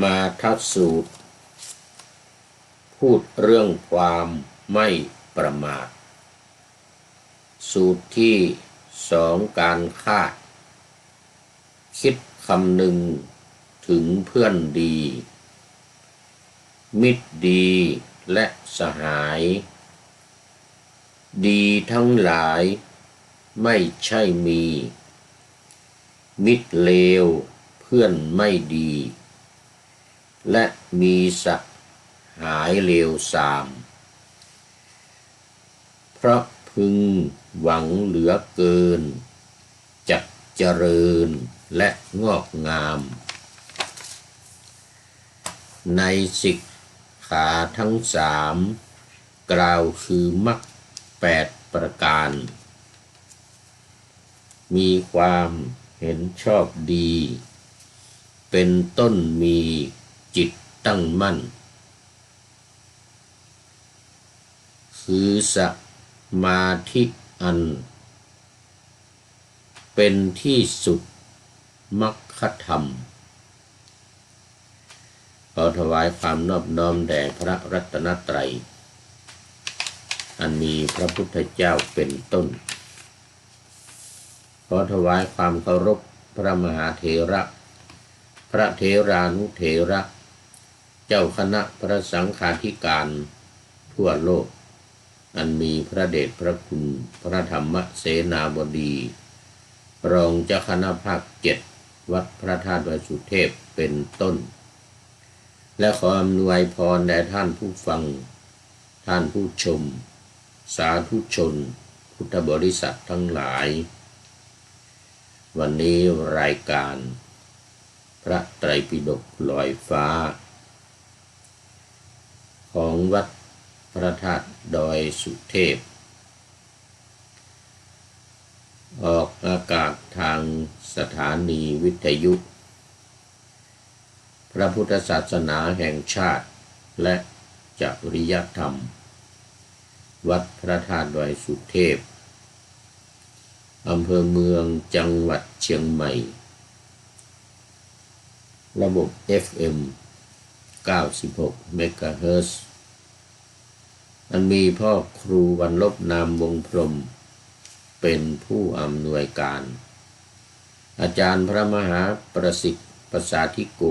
มาทัดสูตรพูดเรื่องความไม่ประมาทสูตรที่2การคาดคิดคำหนึ่งถึงเพื่อนดีมิตรดีและสหายดีทั้งหลายไม่ใช่มีมิตรเลวเพื่อนไม่ดีและมีสักหายเลวทรามเพราะพึงหวังเหลือเกินจักเจริญและงอกงามในสิกขาทั้ง3กล่าวคือมรรค8ประการมีความเห็นชอบดีเป็นต้นมีจิตตั้งมั่นคือสมาธิอันเป็นที่สุดมรรคธรรมขอถวายความนอบน้อมแด่พระรัตนตรัยอันมีพระพุทธเจ้าเป็นต้นขอถวายความเคารพพระมหาเถระพระเถรานุเถระเจ้าคณะพระสังฆาธิการทั่วโลกอันมีพระเดชพระคุณพระธรรมเสนาบดีรองเจ้าคณะภาค7วัดพระธาตุวดสุเทพเป็นต้นและขออำนวยพรแด่ท่านผู้ฟังท่านผู้ชมสาธุชนพุทธบริษัททั้งหลายวันนี้รายการพระไตรปิฎกลอยฟ้าของวัดพระธาตุดอยสุเทพออกอากาศทางสถานีวิทยุพระพุทธศาสนาแห่งชาติและจริยธรรมวัดพระธาตุดอยสุเทพอำเภอเมืองจังหวัดเชียงใหม่ระบบ FM 96 เมกะเฮิรตซ์อันมีพ่อครูวรรลบนามวงพรหมเป็นผู้อำนวยการอาจารย์พระมหาประสิทธิ์ประสาธิโก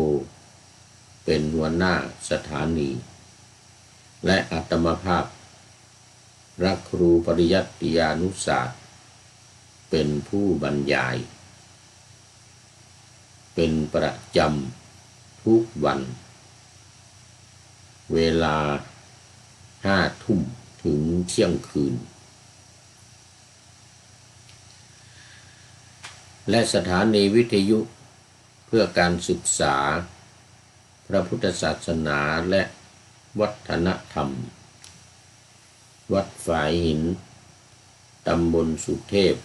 เป็นหัวหน้าสถานีและอาตมาภาพพระครูปริยัติยานุศาสตร์เป็นผู้บรรยายเป็นประจำทุกวันเวลา5 ทุ่มถึงเที่ยงคืนและสถานีวิทยุเพื่อการศึกษาพระพุทธศาสนาและวัฒนธรรมวัดฝายหินตำบลสุเทพ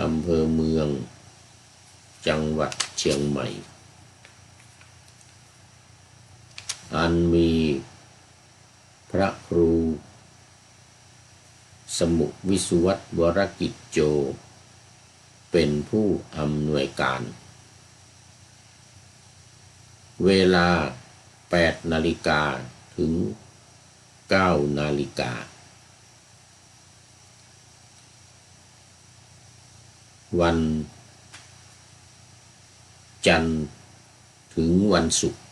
อำเภอเมืองจังหวัดเชียงใหม่อันมีพระครูสมุวิสุวัตวรกิจโจเป็นผู้อำนวยการเวลา8 นาฬิกาถึง9 นาฬิกาวันจันทร์ถึงวันศุกร์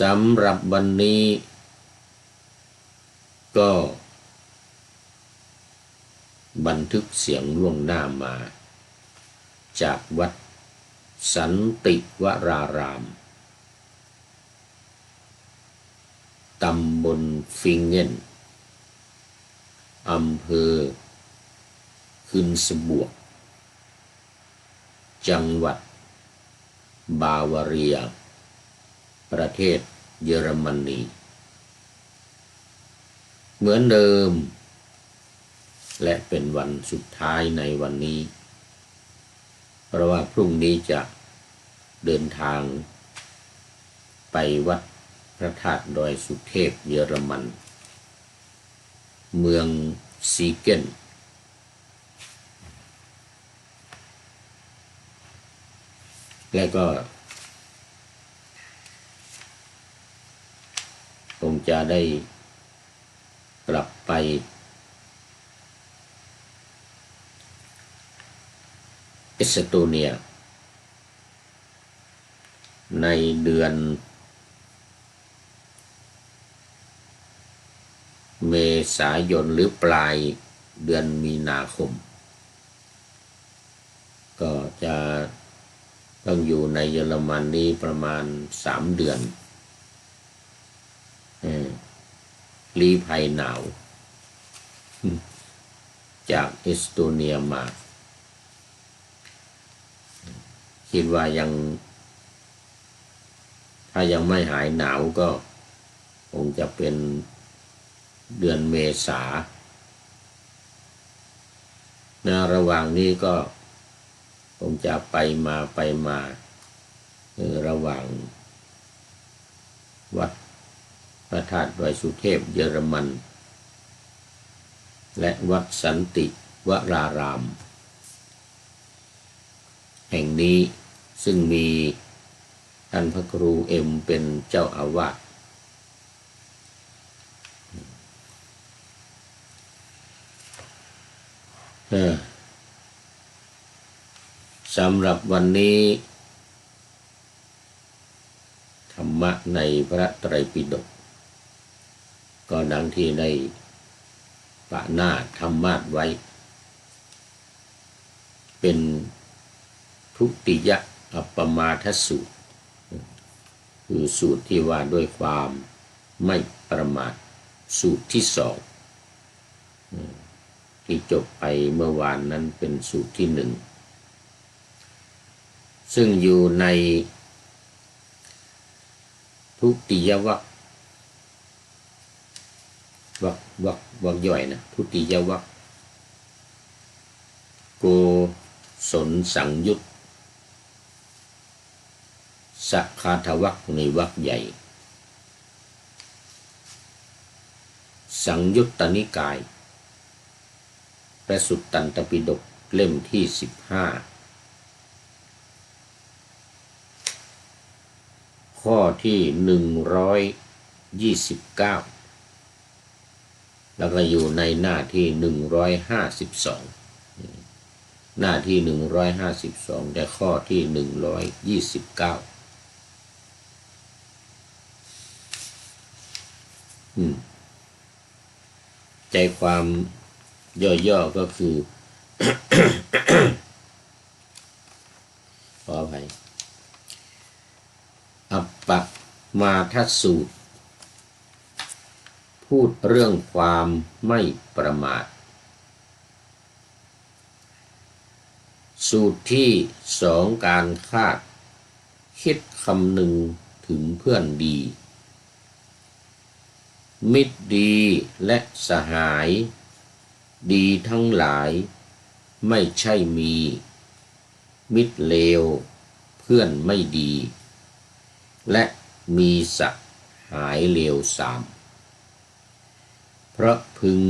สำหรับวันนี้ก็บันทึกเสียงล่วงหน้ามาจากวัดสันติวรารามตำบลฟิงเง่นอำเภอคึนสบวกจังหวัดบาวาเรียประเทศเยอรมนีเหมือนเดิมและเป็นวันสุดท้ายในวันนี้เพราะว่าพรุ่งนี้จะเดินทางไปวัดพระธาตุดอยสุเทพเยอรมันเมืองซีเกน และก็คงจะได้กลับไปเอสโตเนียในเดือนเมษายนหรือปลายเดือนมีนาคมก็จะต้องอยู่ในเยอรมันนี้ประมาณ3 เดือนลี้ภัยหนาวจากเอสโตเนียมาคิดว่าถ้ายังไม่หายหนาวก็คงจะเป็นเดือนเมษาระหว่างนี้ก็คงจะไปมาระหว่างวัดพระธาตุดอยสุเทพเยอรมันและวัดสันติวรารามแห่งนี้ซึ่งมีท่านพระครูเอ็มเป็นเจ้าอาวาสสำหรับวันนี้ธรรมะในพระไตรปิฎกก็ดังที่ได้ปะหน้าธรรมะไว้เป็นทุติยอัปปมาทสูตรคือสูตรที่ว่าด้วยความไม่ประมาทสูตรที่2ที่จบไปเมื่อวานนั้นเป็นสูตรที่1ซึ่งอยู่ในทุติยวรรควรรคย่อยนะทุติยวรรคโกศลสังยุตสัคคาทวรรคในวรรคใหญ่สังยุตตนิกายพระสุตตันตปิฎกเล่มที่15ข้อที่129แล้วก็อยู่ในหน้าที่152หน้าที่152แต่ข้อที่129ใจความย่อๆก็คือ ขออภัยอัปปมาทสูตรพูดเรื่องความไม่ประมาทสูตรที่2การคาดคิดคำนึงถึงเพื่อนดีมิตรดีและสหายดีทั้งหลายไม่ใช่มีมิตรเลวเพื่อนไม่ดีและมีสหายเลวทรามเพราะพึง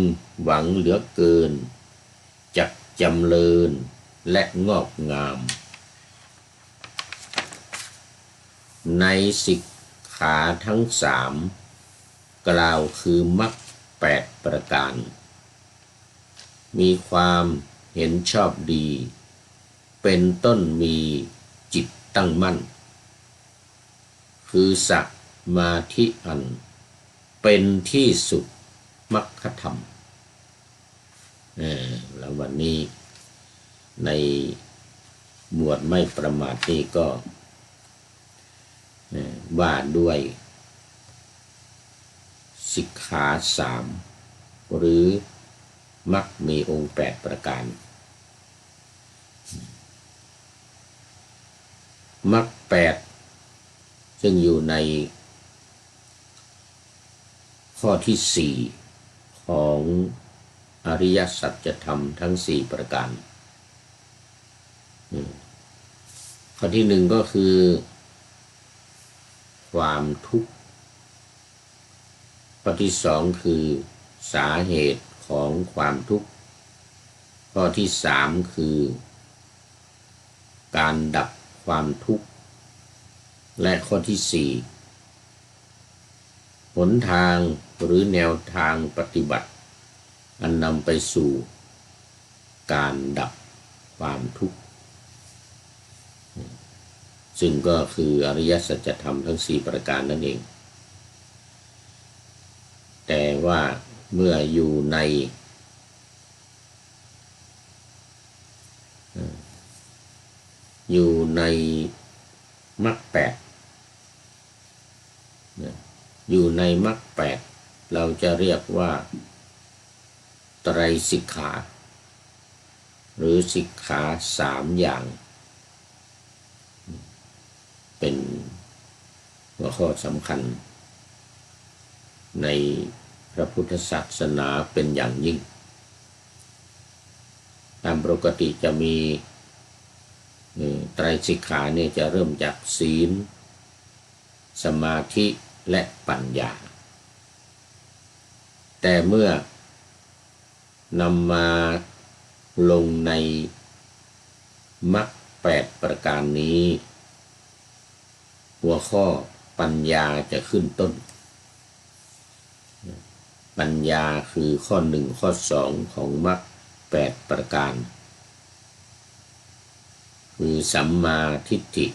หวังเหลือเกินจักจำเริญและงอกงามในสิกขาทั้ง3กล่าวคือมรรค8ประการมีความเห็นชอบดีเป็นต้นมีจิตตั้งมั่นคือสัมมาทิอันเป็นที่สุดมรรคธรรมแล้ววันนี้ในหมวดไม่ประมาทนี้ก็ว่าด้วยสิกขา3หรือมรรคมีองค์8ประการมรรค8ซึ่งอยู่ในข้อที่4ของอริยสัจธรรมทั้ง4ประการข้อที่1ก็คือความทุกข์ข้อที่2คือสาเหตุของความทุกข์ข้อที่3คือการดับความทุกข์ และข้อที่สี่หนทางหรือแนวทางปฏิบัติอันนำไปสู่การดับความทุกข์ซึ่งก็คืออริยสัจธรรมทั้งสี่ประการนั่นเองแต่ว่าเมื่ออยู่ในมรรคแปดอยู่ในมรรคแปดเราจะเรียกว่าไตรสิกขาหรือสิกขาสามอย่างเป็นหัวข้อสำคัญในพระพุทธศาสนาเป็นอย่างยิ่งตามปกติจะมีไตรสิกขาเนี่ยจะเริ่มจากศีลสมาธิและปัญญาแต่เมื่อนำมาลงในมรรคแปดประการนี้หัวข้อปัญญาจะขึ้นต้นปัญญาคือข้อหนึ่งข้อสองของมรรคแปดประการคือสัมมาทิฏฐิ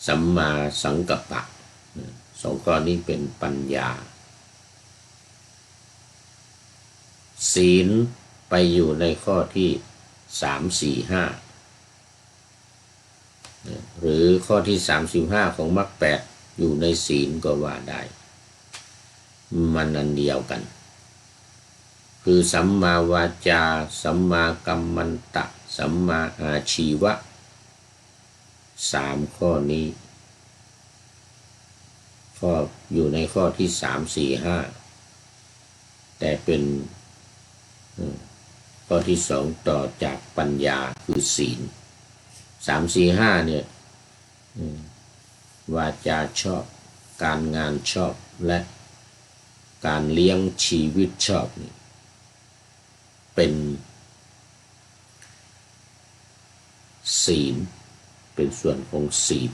สัมมาสังกัปปะสองข้อนี้เป็นปัญญาศีลไปอยู่ในข้อที่3 4 5หรือข้อที่35ของมรรคแปดอยู่ในศีลก็ว่าได้มันอันเดียวกันคือสัมมาวาจาสัมมากัมมันตะสัมมาอาชีวะ3ข้อนี้ก็อยู่ในข้อที่3 4 5แต่เป็นข้อที่2ต่อจากปัญญาคือศีล3 4 5เนี่ยวาจาชอบการงานชอบและการเลี้ยงชีวิตชอบนี่เป็นศีลเป็นส่วนของศีล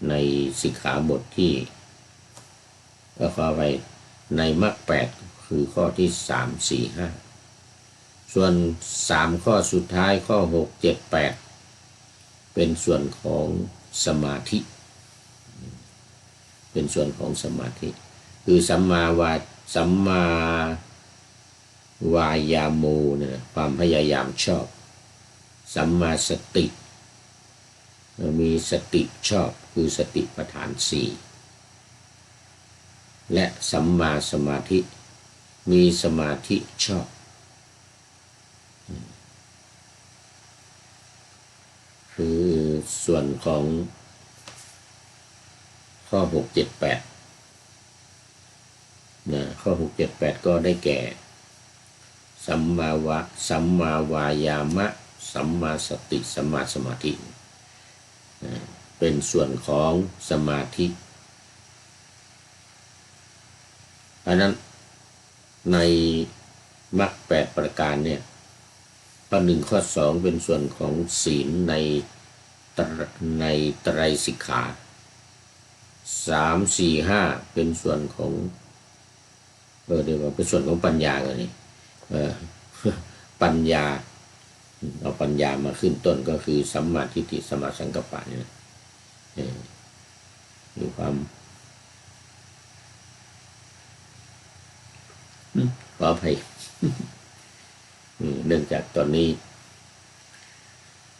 ในสิกขาบทที่ก็ขอไปในมรรคแปดคือข้อที่3 4 5ส่วน3ข้อสุดท้ายข้อ6 7 8เป็นส่วนของสมาธิเป็นส่วนของสมาธิคือสัมมาวายาโมเนี่ยความพยายามชอบสัมมาสติมีสติชอบคือสติปัฏฐาน4และสัมมาสมาธิมีสมาธิชอบคือส่วนของข้อ6 7 8ข้อ6 7 8ก็ได้แก่สัมมาวายามะสัมมาสติสัมมาสมาธิเป็นส่วนของสมาธิเพราะนั้นในมรรค8ประการเนี่ยข้อ1ข้อ2เป็นส่วนของศีลในไตรสิกขา3 4 5เป็นส่วนของเดี๋ยวเป็นส่วนของปัญญาเลยนี่ปัญญาเอาปัญญามาขึ้นต้นก็คือสัมมาทิฏฐิสัมมาสังกัปปะเนี่ยมีความขออภัยเนื่องจากตอนนี้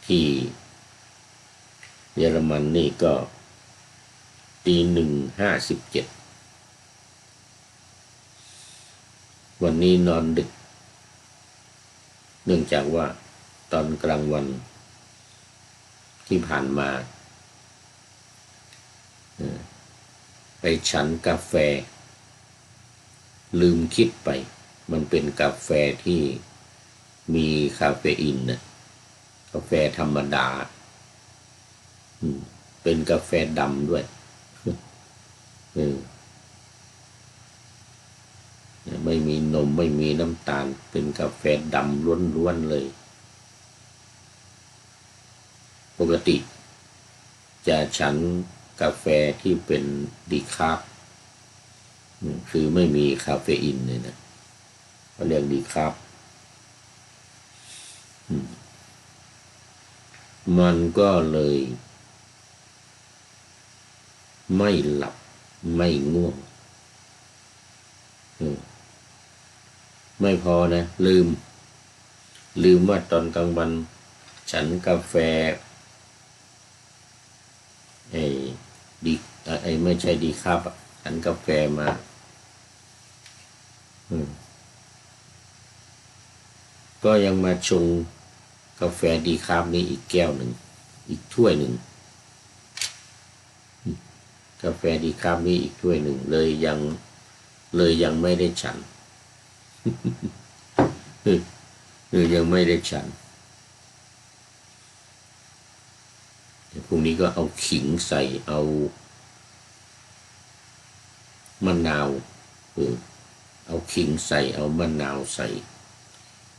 ที่เยอรมันนี่ก็1:57วันนี้นอนดึกเนื่องจากว่าตอนกลางวันที่ผ่านมาไปฉันกาแฟลืมคิดไปมันเป็นกาแฟที่มีคาเฟอีนนะกาแฟธรรมดาเป็นกาแฟดำด้วยไม่มีนมไม่มีน้ำตาลเป็นกาแฟดำล้วนๆเลยปกติจะฉัน กาแฟที่เป็นดีคาร์บคือไม่มีคาเฟอีนเลยนะเขาเรียกดีคาร์บมันก็เลยไม่หลับไม่ง่วงไม่พอนะลืมว่าตอนกลางวันฉันกาแฟดีไม่ใช่ดีครับฉันกาแฟมาก็ยังมาชงกาแฟดีครับนี้อีกแก้วหนึ่งอีกถ้วยหนึ่งกาแฟดีครับนี้อีกถ้วยหนึ่งเลยยังไม่ได้ฉันยังไม่ได้ฉันพรุ่งนี้ก็เอาขิงใส่เอามะนาวเอาขิงใส่เอามะนาวใส่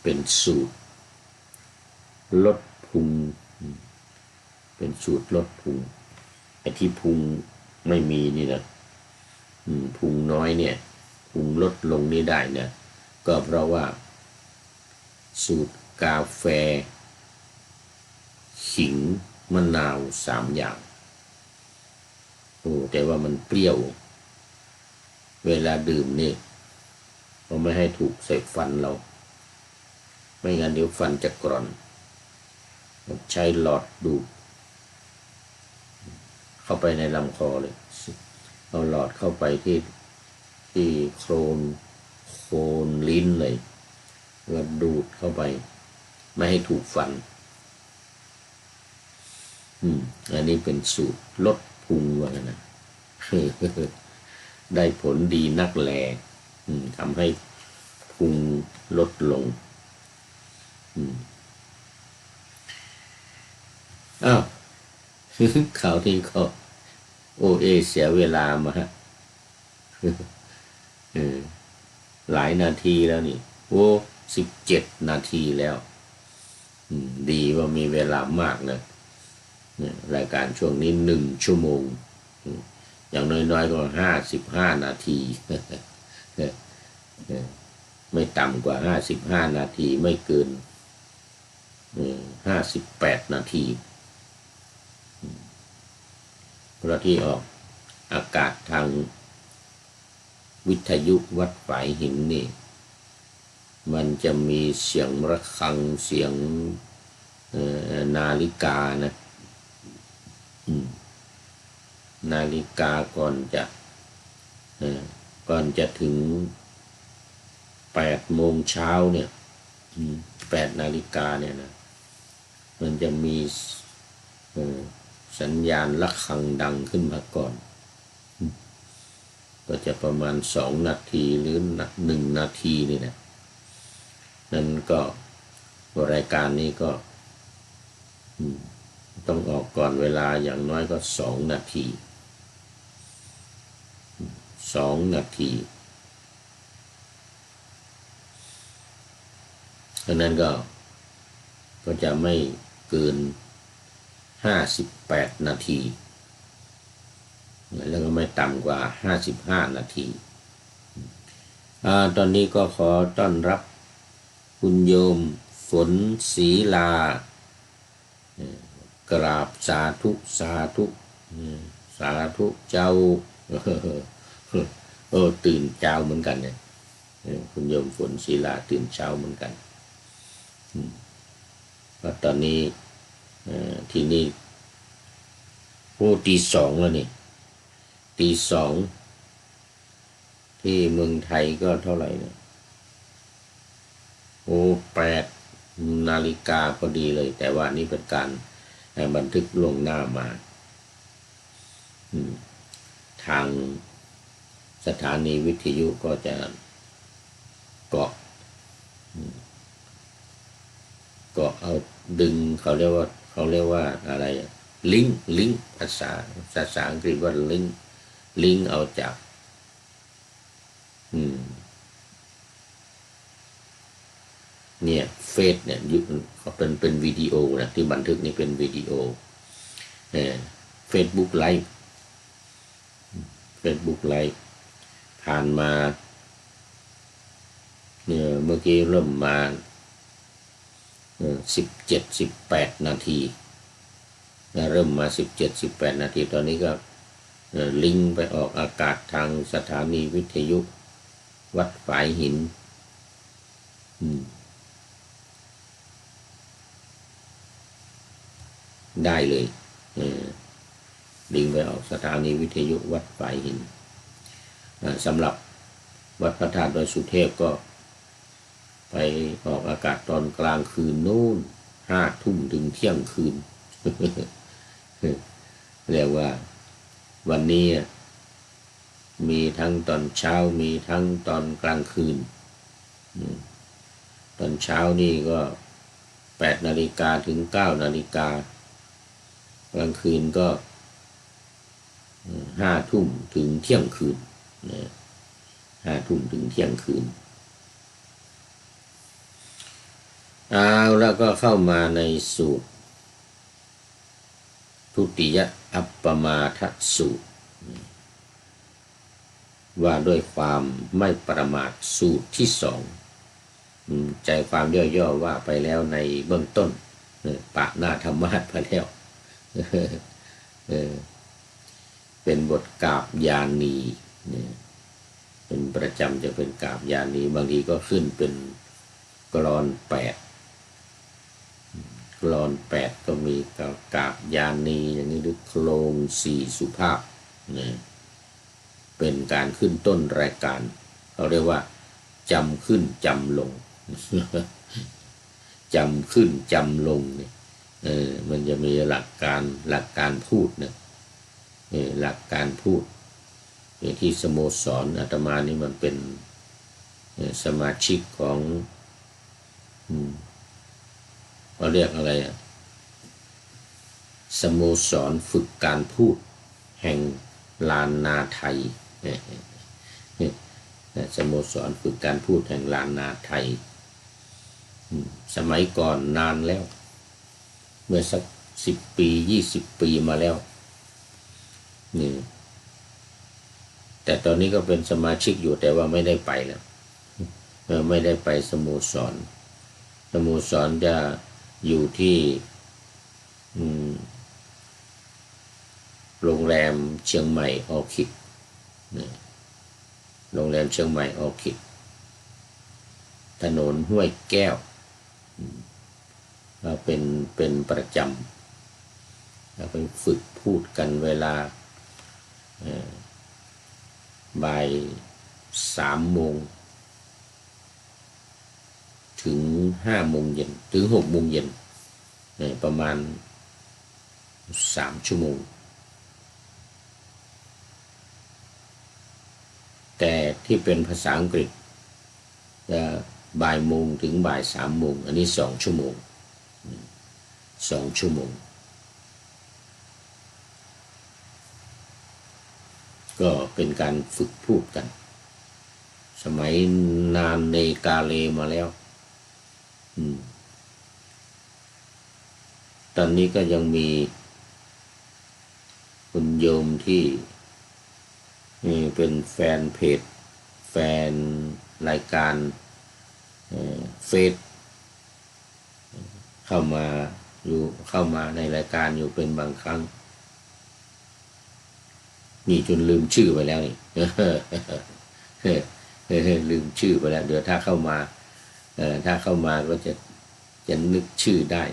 เป็นสูตรลดพุงเป็นสูตรลดพุงไอ้ที่พุงไม่มีนี่นะพุงน้อยเนี่ยพุงลดลงนี่ได้เนี่ยก็เพราะว่าสูตรกาแฟขิงมะนาว3 อย่างแต่ว่ามันเปรี้ยวเวลาดื่มนี่เราไม่ให้ถูกใส่ฟันเราไม่งั้นเดี๋ยวฟันจะกร่อนใช้หลอดดูดเข้าไปในลำคอเลยเอาหลอดเข้าไปที่โคนลิ้นเลยแล้วดูดเข้าไปไม่ให้ถูกฟันอันนี้เป็นสูตรลดพุงว่างั้นนะได้ผลดีนักแลทำให้พุงลดลงอ้าวข่าวที่เขาเสียเวลามาหลายนาทีแล้วนี่17 นาทีแล้วดีว่ามีเวลามากนะรายการช่วงนี้1 ชั่วโมงอย่างน้อยๆก็55 นาทีไม่ต่ำกว่า55 นาทีไม่เกิน58 นาทีเพราะที่ออกอากาศทางวิทยุวัดฝายหินนี่มันจะมีเสียงระฆังเสียงนาฬิกานะนาฬิกาก่อนจะถึง8 โมงเช้าเนี่ย8 นาฬิกาเนี่ยนะมันจะมีสัญญาณระฆังดังขึ้นมาก่อนก็จะประมาณ2 นาทีหรือ1 นาทีนี่นะนั้นก็รายการนี้ก็ต้องออกก่อนเวลาอย่างน้อยก็2 นาที2 นาทีดังนั้นก็จะไม่เกิน58 นาทีแล้วก็ไม่ต่ำกว่า55 นาทีตอนนี้ก็ขอต้อนรับคุณโยมฝนศรีลากราบสาธุสาธุสาธุเจ้าตื่นเช้าเหมือนกันเนี่ยคุณโยมฝนศรีลาตื่นเช้าเหมือนกันเพราะตอนนี้ที่นี่ตี 2แล้วนี่ตี 2ที่เมืองไทยก็เท่าไหร่เนี่ย8 นาฬิกาพอดีเลยแต่ว่านี่เป็นการบันทึกล่วงหน้ามาทางสถานีวิทยุก็จะเกาะเอาดึงเขาเรียกว่าอะไรลิงก์ภาษาอังกฤษว่าลิงก์เอาจากเนี่ยเฟซเนี่ยเขาเป็นวิดีโอนะที่บันทึกนี่เป็นวิดีโอFacebook Live Facebook ไลฟ์ผ่านมาเนี่ยเมื่อกี้เริ่มมา17-18 นาทีเริ่มมา17-18 นาทีตอนนี้ก็ลิงก์ไปออกอากาศทางสถานีวิทยุวัดฝายหินได้เลยลิงก์ไปออกสถานีวิทยุวัดฝายหินสำหรับวัดพระธาตุดอยสุเทพก็ไปออกอากาศตอนกลางคืนนู่น5 ทุ่มถึงเที่ยงคืนเรียกว่าวันนี้มีทั้งตอนเช้ามีทั้งตอนกลางคืนตอนเช้านี่ก็8 นาฬิกาถึง9 นาฬิกากลางคืนก็5 ทุ่มถึงเที่ยงคืน5 ทุ่มถึงเที่ยงคืนแล้วก็เข้ามาในสูตรทุติยอัปปมาทสูตรว่าด้วยความไม่ประมาทสูตรที่2ใจความย่อๆว่าไปแล้วในเบื้องต้นปะหน้าธรรมาสไปแล้วเป็นบทกาบยานีเป็นประจำจะเป็นกาบยานีบางทีก็ขึ้นเป็นกลอน8กลอน8ก็มีกาบยานีอย่างนี้หรือโครง4สุภาพเป็นการขึ้นต้นรายการเขาเรียกว่าจำขึ้นจำลงจำขึ้นจำลงเนี่ยมันจะมีหลักการพูดเนี่ยหลักการพูดที่สโมสรอาตมานี่มันเป็นสมาชิกของเขาเรียกอะไรสโมสรฝึกการพูดแห่งลานนาไทยสโมสรฝึกการพูดแห่งลานนาไทยสมัยก่อนนานแล้วเมื่อสัก10 ปี20 ปีมาแล้วนี่แต่ตอนนี้ก็เป็นสมาชิกอยู่แต่ว่าไม่ได้ไปแล้วไม่ได้ไปสโมสรจะอยู่ที่โรงแรมเชียงใหม่ออคิดโรงแรมเชียงใหม่ออคิดถนนห้วยแก้วเราเป็นประจำเราไปฝึกพูดกันเวลาบ่าย3 โมงถึง5 โมงเย็นถึง6 โมงเย็นประมาณ3 ชั่วโมงแต่ที่เป็นภาษาอังกฤษจะบ่ายโมงถึงบ่าย3 โมงอันนี้2 ชั่วโมง2 ชั่วโมงก็เป็นการฝึกพูดกันสมัยนานในกาเลมาแล้วตอนนี้ก็ยังมีคุณโยมที่เป็นแฟนเพจแฟนรายการเฟซเข้ามาในรายการอยู่เป็นบางครั้งนี่จนลืมชื่อไปแล้วนี่ลืมชื่อไปแล้วเดี๋ยวถ้าเข้ามาก็จะนึกชื่อได้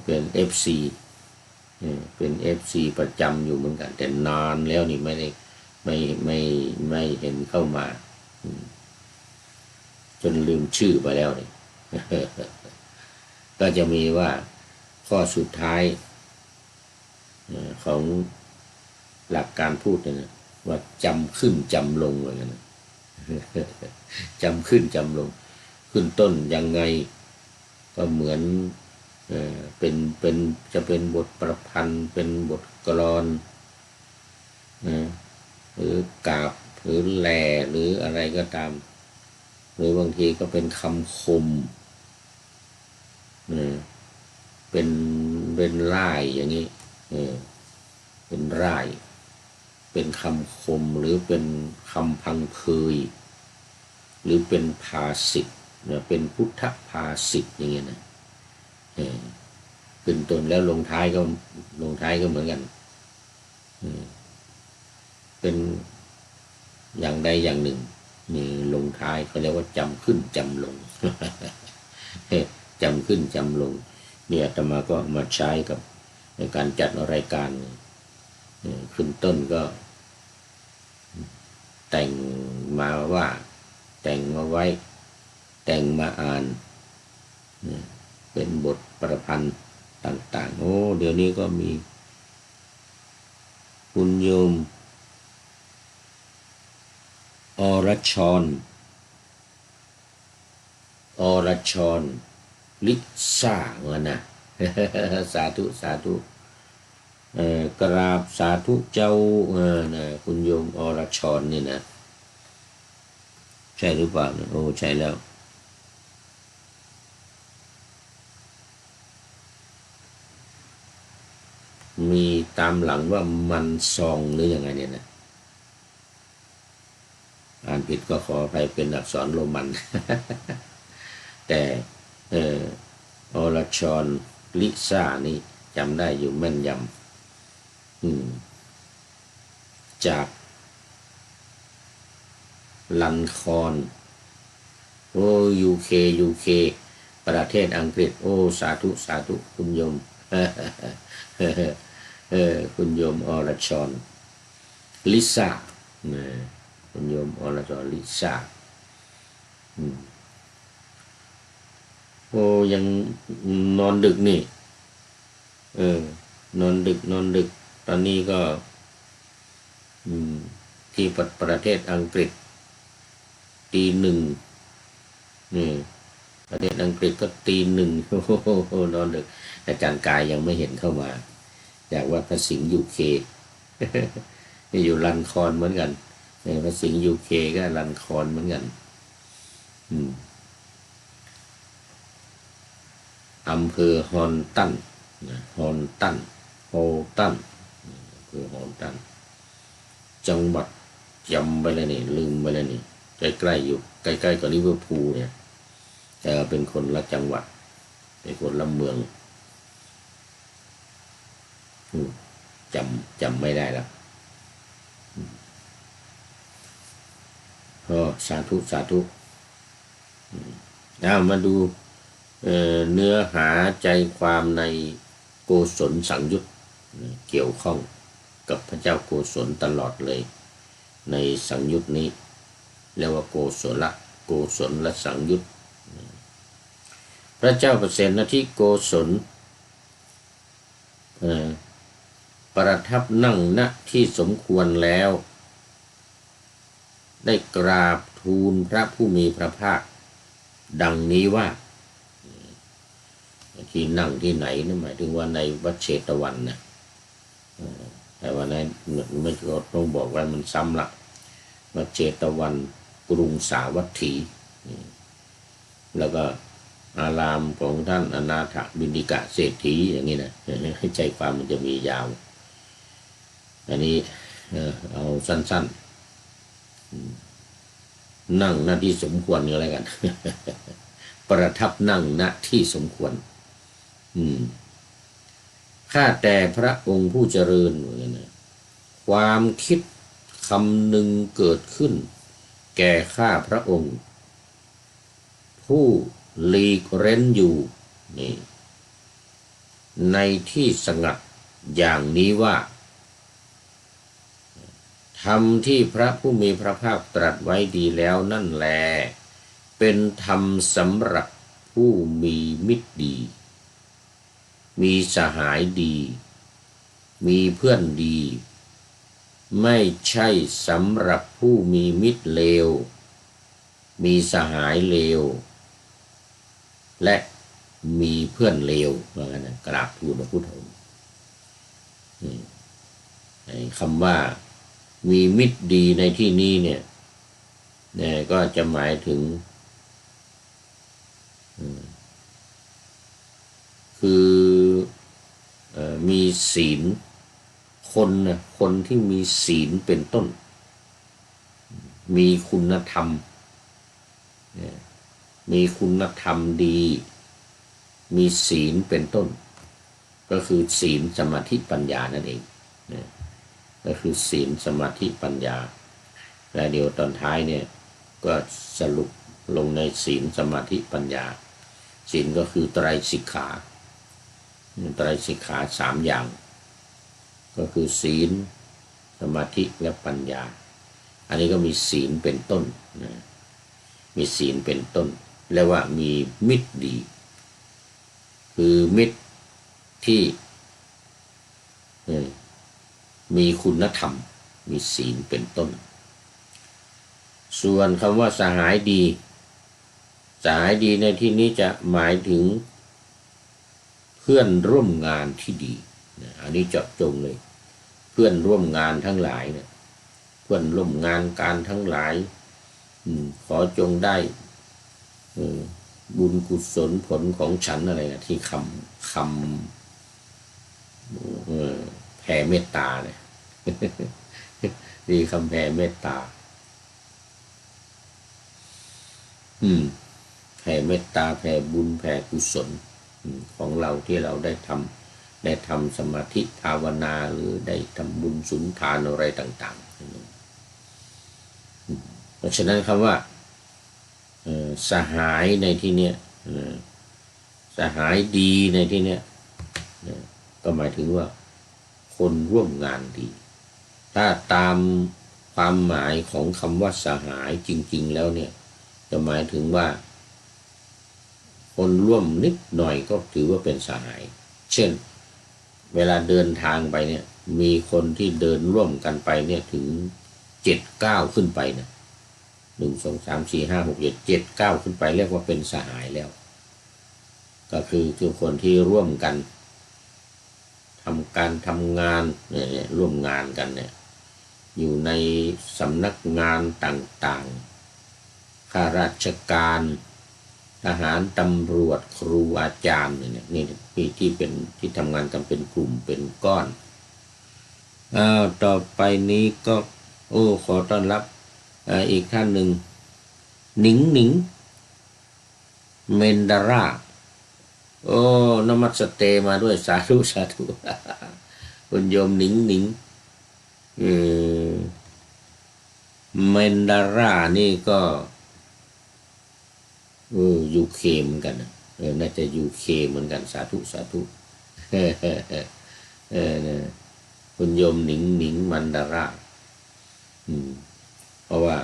เป็น FC เป็น FC ประจำอยู่เหมือนกันแต่นานแล้วนี่ไม่ได้ไม่เห็นเข้ามาจนลืมชื่อไปแล้วนี่ ก็จะมีว่าข้อสุดท้ายของหลักการพูดนะว่าจำขึ้นจำลงเลยนะ จำขึ้นจำลงขึ้นต้นยังไงก็เหมือนเป็นจะเป็นบทประพันธ์เป็นบทกลอนหรือกาบหรือแลหรืออะไรก็ตามหรือบางทีก็เป็นคำคมเป็นล่ายอย่างนี้ เป็นร่ายเป็นคำคมหรือเป็นคำพังเพยหรือเป็นภาษิตนะเป็นพุทธภาษิตอย่างเงี้ยนะขึ้นต้นแล้วลงท้ายก็เหมือนกันเป็นอย่างใดอย่างหนึ่งมีลงท้ายเขาเรียกว่าจำขึ้นจำลง จำขึ้นจำลงเนี่ยอาตมาก็มาใช้กับในการจัดรายการขึ้นต้นก็แต่งมาว่าแต่งมาไว้แต่งมาอ่านเป็นบทประพันธ์ต่างๆโอ้เดี๋ยวนี้ก็มีคุณโยมอรชรลิซ่าเงินนะสาธุสาธุกราบสาธุเจ้านะคุณโยมอรชรนี่นะใช่หรือเปล่าโอ้ใช่แล้วมีตามหลังว่ามันซองหรือยังไงเนี่ยนะอ่านผิดก็ขออภัยเป็นอักษรโรมัน แต่อรชรลิซ่านี่จำได้อยู่แม่นยำจากลันคอนโอ้ยูเคประเทศอังกฤษโอ้สาธุสาธุคุณโยมคุณโยมอรชรลิซ่าคุณโยมอรชรลิซ่าโอ้ยังนอนดึกนี่นอนดึกตอนนี้ก็ที่ประเทศอังกฤษตีหนึ่งนี่ประเทศอังกฤษก็ตีหนึ่งโอ้โหนอนดึกอาจารย์กายยังไม่เห็นเข้ามาจากวัดพระสิงห์ยูเคอยู่ลันคอนเหมือนกันพระสิงห์ยูเคก็ลันคอนเหมือนกันอำเภอฮอนตันฮอนตันอำเภอฮอนตันจังหวัดจำไปเลยนี่ลืมไปเลยนี่ใกล้ๆอยู่ใกล้ๆกับลิเวอร์พูลเนี่ยแต่เป็นคนละจังหวัดเป็นคนละเมืองจำไม่ได้แล้วสาธุสาธุมาดูเนื้อหาใจความในโกศลสังยุตเกี่ยวข้องกับพระเจ้าโกศลตลอดเลยในสังยุตนี้เรียกว่าโกศลและสังยุตพระเจ้าประเสนที่โกศลประทับนั่งณที่สมควรแล้วได้กราบทูลพระผู้มีพระภาคดังนี้ว่าที่นั่งที่ไหนนั่นหมายถึงว่าในวัดเชตวันนะแต่ว่านั้นไม่ต้องบอกว่ามันซ้ำละวัดเชตวันกรุงสาวัตถีแล้วก็อารามของท่านอนาถบิณฑิกะเศรษฐีอย่างนี้นะให้ใจความมันจะมียาวอันนี้เอาสั้นๆนั่งหน้าที่สมควรก็แล้วกัน ประทับนั่งณที่สมควรข้าแต่พระองค์ผู้เจริญนะความคิดคำหนึ่งเกิดขึ้นแก่ข้าพระองค์ผู้หลีกเร้นอยู่นี่ในที่สงัดอย่างนี้ว่าธรรมที่พระผู้มีพระภาคตรัสไว้ดีแล้วนั่นแลเป็นธรรมสำหรับผู้มีมิตรดีมีสหายดีมีเพื่อนดีไม่ใช่สำหรับผู้มีมิตรเลวมีสหายเลวและมีเพื่อนเลวว่างั้นนะกราบทูลพระพุทธองค์คำว่ามีมิตรดีในที่นี้เนี่ยก็จะหมายถึงคือมีศีลค คนนะคนที่มีศีลเป็นต้นมีคุณธรรมมีคุณธรรมดีมีศีลเป็นต้นก็คือศีลสมาธิปัญญานั่นเองก็คือศีลสมาธิปัญญาและเดี๋ยวตอนท้ายเนี่ยก็สรุปลงในศีลสมาธิปัญญาศีลก็คือไตรสิกขาไตรสิกขา3อย่างก็คือศีลสมาธิและปัญญาอันนี้ก็มีศีลเป็นต้นมีศีลเป็นต้นเรียกว่ามีมิตรดีคือมิตรที่มีคุณธรรมมีศีลเป็นต้นส่วนคำว่าสหายดีสหายดีในที่นี้จะหมายถึงเพื่อนร่วมงานที่ดีอันนี้เจาะจงเลยเพื่อนร่วมงานทั้งหลายเนี่ยเพื่อนร่วมงานการทั้งหลายขอจงได้บุญกุศลผลของฉันอะไรนะที่คำแผ่เมตตาเนี่ยดีคำแผ่เมตตาแผ่เมตตาแผ่บุญแผ่กุศลของเราที่เราได้ทำสมาธิภาวนาหรือได้ทำบุญสุนทานอะไรต่างๆเพราะฉะนั้นคำว่าสหายในที่เนี้ยสหายดีในที่เนี้ยก็หมายถึงว่าคนร่วมงานดีถ้าตามความหมายของคำว่าสหายจริงๆแล้วเนี่ยจะหมายถึงว่าคนร่วมนิดหน่อยก็ถือว่าเป็นสหายเช่นเวลาเดินทางไปเนี่ยมีคนที่เดินร่วมกันไปเนี่ยถึง7-9ขึ้นไปนะ1 2 3 4 5 6 7 7 9ขึ้นไปเรียกว่าเป็นสหายแล้วก็คือคนที่ร่วมกันทำงานเนี่ยร่วมงานกันเนี่ยอยู่ในสำนักงานต่างๆข้าราชการทหารตำรวจครูอาจารย์เนี่ยนี่ที่เป็นที่ทำงานกันเป็นกลุ่มเป็นก้อนต่อไปนี้ก็ขอต้อนรับอีกท่านหนึ่งหนิงเมนดารานมัสเตมาด้วยสาธุคุณโยมหนิงเมนดารานี่ก็ยูเคเหมือนกันน่าจะยูเคเหมือนกันสาธุคุณโยมหนิงมันดาราเพราะว่า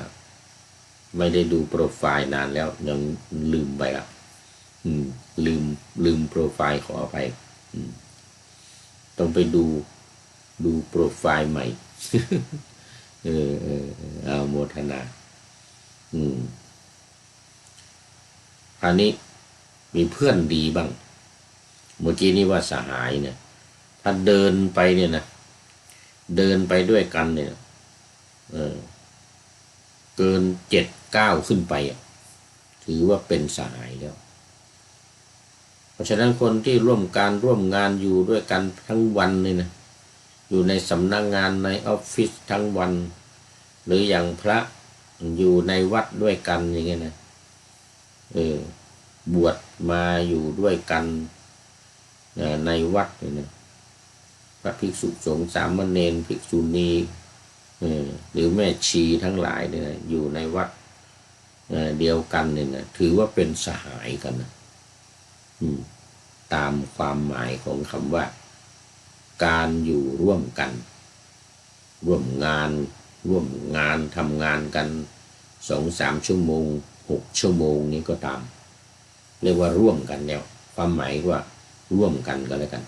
ไม่ได้ดูโปรไฟล์นานแล้วยังลืมไปละลืมโปรไฟล์ขออภัยต้องไปดูโปรไฟล์ใหม่เอาโมทนาคราวนี้มีเพื่อนดีบ้างเมื่อกี้นี่ว่าสหายเนี่ยถ้าเดินไปเนี่ยนะเดินไปด้วยกันเนี่ยเกิน7-9ขึ้นไปถือว่าเป็นสหายแล้วเพราะฉะนั้นคนที่ร่วมงานอยู่ด้วยกันทั้งวันนี่นะอยู่ในสำนักงานในออฟฟิศทั้งวันหรืออย่างพระอยู่ในวัดด้วยกันอย่างเงี้ยนะบวชมาอยู่ด้วยกันในวัดเนี่ยนะพระภิกษุสงฆ์สามเณรภิกษุณีหรือแม่ชีทั้งหลายเนี่ยอยู่ในวัดเดียวกันเนี่ยนะถือว่าเป็นสหายกันนะตามความหมายของคำว่าการอยู่ร่วมกันร่วมงานทำงานกัน2-3 ชั่วโมง6 ชั่วโมงนี้ก็ตามเรียกว่าร่วมกันแล้วความหมายว่าร่วมกันก็แล้วกัน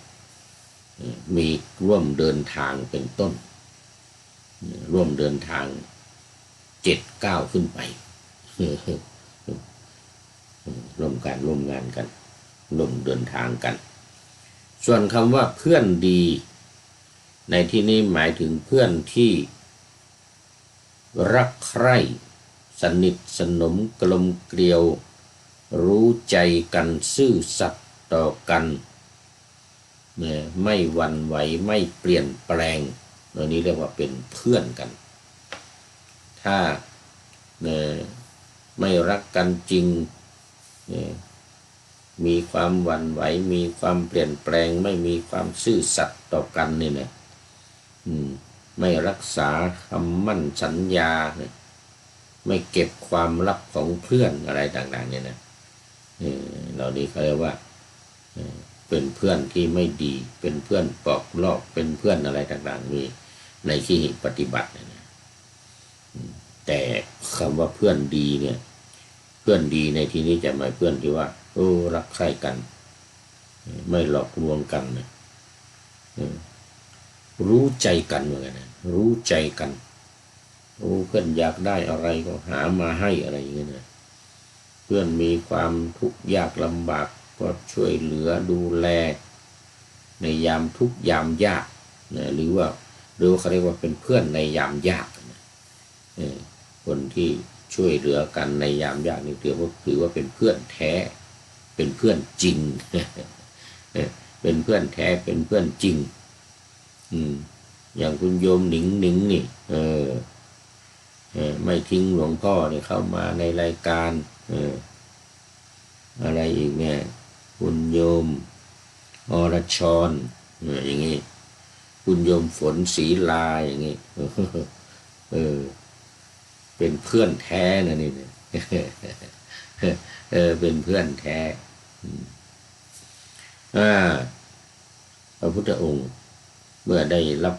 มีร่วมเดินทางเป็นต้นร่วมเดินทาง7-9ขึ้นไปร่วมงานกันร่วมเดินทางกันส่วนคำว่าเพื่อนดีในที่นี้หมายถึงเพื่อนที่รักใคร่สนิทสนมกลมเกลียวรู้ใจกันซื่อสัตย์ต่อกันไม่หวั่นไหวไม่เปลี่ยนแปลง อันนี้เรียกว่าเป็นเพื่อนกันถ้าไม่รักกันจริงมีความหวั่นไหวมีความเปลี่ยนแปลงไม่มีความซื่อสัตย์ต่อกันเนี่ยนะไม่รักษาคำมั่นสัญญาไม่เก็บความลับของเพื่อนอะไรต่างๆเนี่ยนะเหล่านี้เขาเรียกว่าเป็นเพื่อนที่ไม่ดีเป็นเพื่อนปอกลอกเป็นเพื่อนอะไรต่างๆมีในขีหิปฏิบัติเนี่ยนะแต่คำว่าเพื่อนดีเนี่ยเพื่อนดีในที่นี้จะหมายเพื่อนที่ว่ารักใคร่กันไม่หลอกลวงกันนะรู้ใจกันเหมือนกันนะรู้ใจกันเพื่อนอยากได้อะไรก็หามาให้อะไรอย่างเงี้ยนะเพื่อนมีความทุกข์ยากลำบากก็ช่วยเหลือดูแลในยามทุกข์ยามยากนะหรือว่าเขาเรียกว่าเป็นเพื่อนในยามยากนะคนที่ช่วยเหลือกันในยามยากนี่ถือว่าเป็นเพื่อนแท้เป็นเพื่อนจริงเป็นเพื่อนแท้เป็นเพื่อนจริงอย่างคุณโยมหนิงนี่ไม่ทิ้งหลวงพ่อเนี่ยเข้ามาในรายการอะไรอีกเนี่ยคุณโยมอรชรอย่างงี้คุณโยมฝนศรีลาอย่างงี้เป็นเพื่อนแท้นะนี่เนี่ยเป็นเพื่อนแท้พระพุทธองค์เมื่อได้รับ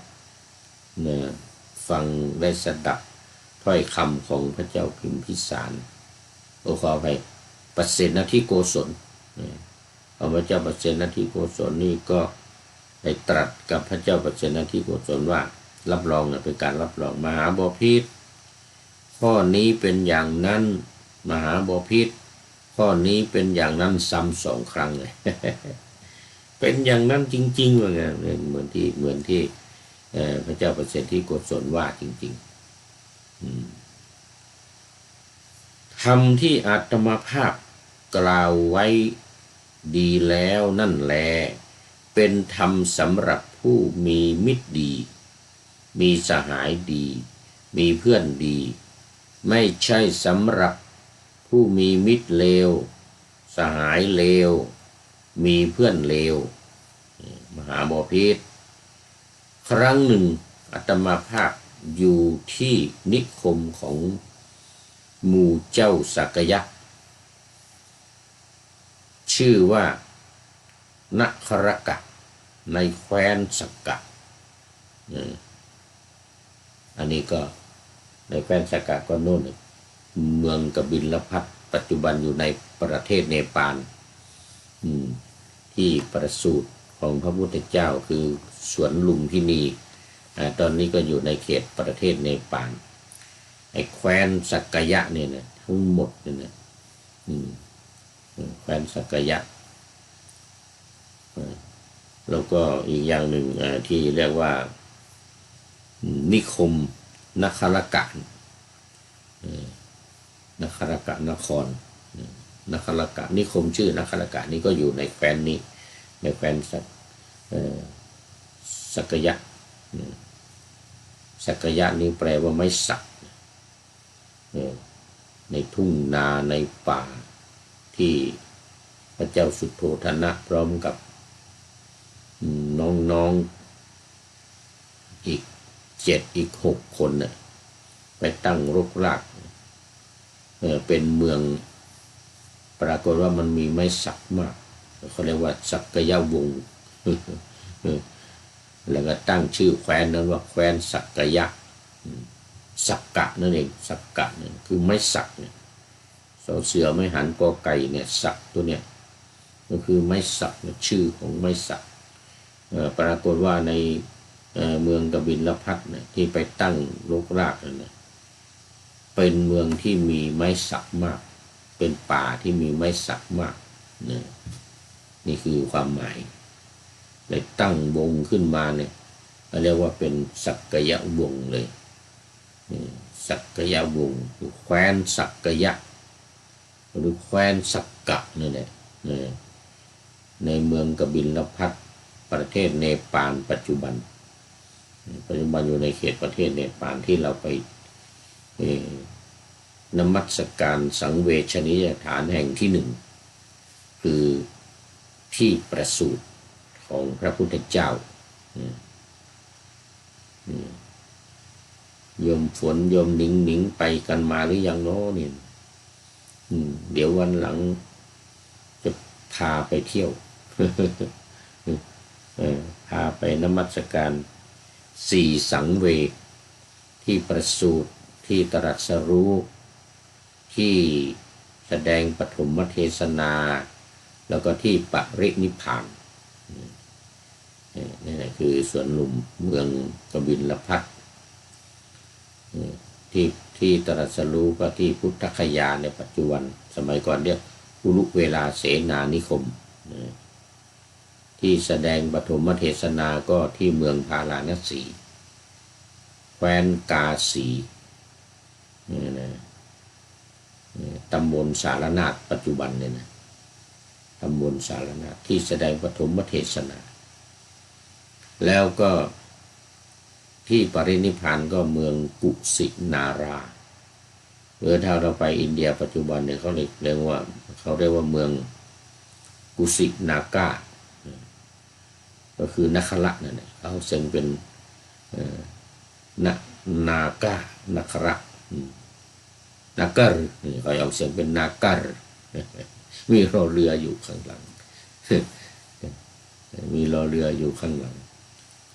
ฟังได้สดับถ้อยคำของพระเจ้าพิมพิสารขอไปปเสนทิโกศลพระเจ้าปเสนทิโกศลนี่ก็ได้ตรัสกับพระเจ้าปเสนทิโกศลว่ารับรองเป็นการรับรองมหาบพิตรข้อนี้เป็นอย่างนั้นมหาบพิตรข้อนี้เป็นอย่างนั้นซ้ำ2 ครั้งเลย เป็นอย่างนั้นจริงๆว่าไงเหมือนที่พระเจ้าปเสนทิโกศลว่าจริงๆธรรมที่อาตมาภาพกล่าวไว้ดีแล้วนั่นแลเป็นธรรมสำหรับผู้มีมิตรดีมีสหายดีมีเพื่อนดีไม่ใช่สำหรับผู้มีมิตรเลวสหายเลวมีเพื่อนเลวมหาบพิตรครั้งหนึ่งอาตมาภาพอยู่ที่นิคมของหมู่เจ้าสักยะชื่อว่านครกะในแคว้นสักกะอันนี้ก็ในแคว้นสักกะก็โน่นเมืองกบิลพัสปัจจุบันอยู่ในประเทศเนปาลที่ประสูติของพระพุทธเจ้าคือสวนลุมพินีตอนนี้ก็อยู่ในเขตประเทศเนปาลไอ้แคว้นสักยะเนี่ยนะทั้งหมดเนี่ยนะแคว้นสักยะแล้วก็อีกอย่างหนึ่งที่เรียกว่านิคมนครกะนครกะนครนครกะนิคมชื่อนครกะนี่ก็อยู่ในแคว้นนี้ในแคว้นสักยะสักยะนี้แปลว่าไม้สักในทุ่งนาในป่าที่พระเจ้าสุโธทนะพร้อมกับน้องๆอีก6 คนน่ะไปตั้งรกรากเป็นเมืองปรากฏว่ามันมีไม้สักมากเขาเรียกว่าสักยะวงศ์แล้วก็ตั้งชื่อแคว้นนั้นว่าแคว้นสักยะสักกะนั่นเองสักกะนั่นคือไม้สักเนี่ยสอเสือไม้หันกอไก่เนี่ยสักตัวเนี่ยก็คือไม้สักชื่อของไม้สักปรากฏว่าในเมืองกบิลพัสเนี่ยที่ไปตั้งรกรากนั่นนะเป็นเมืองที่มีไม้สักมากเป็นป่าที่มีไม้สักมากนี่คือความหมายเลยตั้งวงขึ้นมาเนี่ยเรียกว่าเป็นสักยะวงศ์เลยสักยะวงศ์แคว้นสักยะหรือแคว้นสักกะนี่แหละในเมืองกบิลพัสประเทศเนปาลปัจจุบัน ปัจจุบันอยู่ในเขตประเทศเนปาลที่เราไปนมัสการสังเวชนียสถานแห่งที่หนึ่งคือที่ประสูติของพระพุทธเจ้าโยมฝนโยมหนิงไปกันมาหรือยังเนาะเนี่ยเดี๋ยววันหลังจะพาไปเที่ยวพาไปนมัสการสี่สังเวชที่ประสูติที่ตรัสรู้ที่แสดงปฐมเทศนาแล้วก็ที่ปรินิพพานนี่แหละคือสวนลุมเมืองกบิลพัสที่ตรัสรู้ก็ที่พุทธคยาในปัจจุบันสมัยก่อนเรียกกุลุเวลาเสนานิคมที่แสดงปฐมเทศนาก็ที่เมืองพาราณสีแคว้นกาสีตำบลสารนาถปัจจุบันเนี่ยนะตำบลสารนาถที่แสดงปฐมเทศนาแล้วก็ที่ปรินิพพานก็เมืองกุสินาราถ้าเราไปอินเดียปัจจุบันเนี่ยเขาเรียกว่าเมืองกุสินากาก็คือนัคระนั่นแหละเขาเซ็งเป็นนากานัคระนาเกอร์เขาเอาเสียงเป็นนาเกอร์มีรอเรืออยู่ข้างหลังมีรอเรืออยู่ข้างหลัง